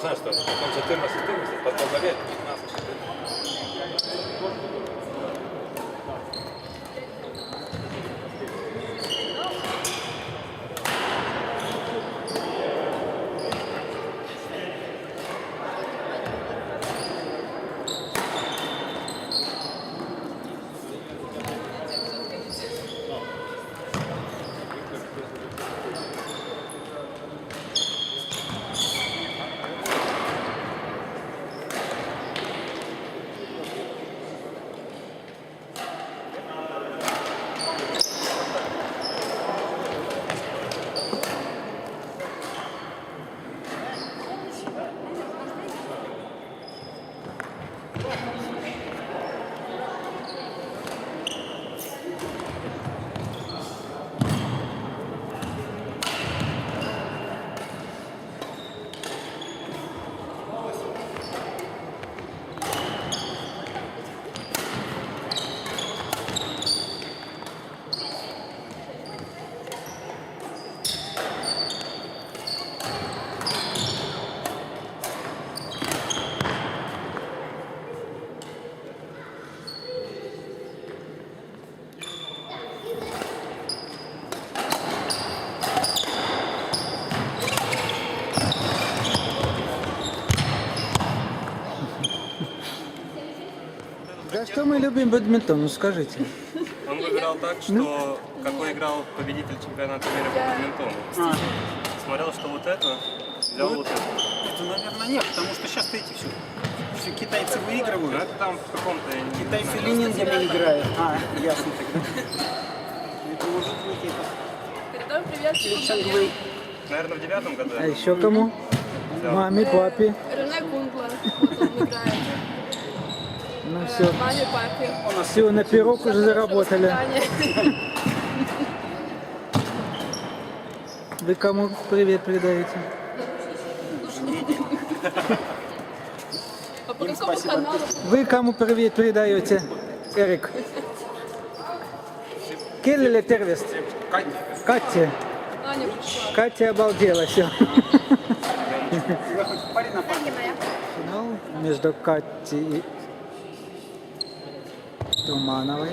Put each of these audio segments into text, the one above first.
знаешь, что потом 14, потом гореть 15. За что мы любим бадминтон? Ну скажите. Он выбирал так, что какой играл победитель чемпионата мира по бадминтону. Смотрел, что вот это, взял вот это. Это, наверное, нет, потому что сейчас эти все китайцы Ну, выигрывают. это там в каком-то... я не Китайцы знаю, ленингами играют. Ясно тогда. Это может быть это. Передаем привет. Чангвей. Наверное, в 9-м году. А еще кому? Маме, папе. Рене Кунгла. Вот он играет. Ну все. Маме, папе. Все, на пирог уже заработали. Воспитание. Вы кому привет передаете? А по какому каналу? Вы кому привет передаете, Эрик? Келли Тервест? Катя. Аня пришла. Катя обалдела, все. Парень на парень. Финал между Катей и Тумановой.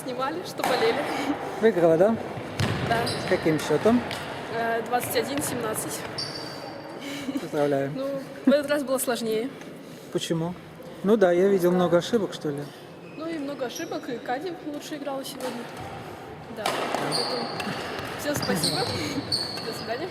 снимали, что болели. Выиграла, да? Да. С каким счетом? 21-17. Поздравляю. Ну, в этот раз было сложнее. Почему? Ну да, я видел много ошибок, что ли. Ну и много ошибок, и Катя лучше играла сегодня. Да. Поэтому всем спасибо. До свидания.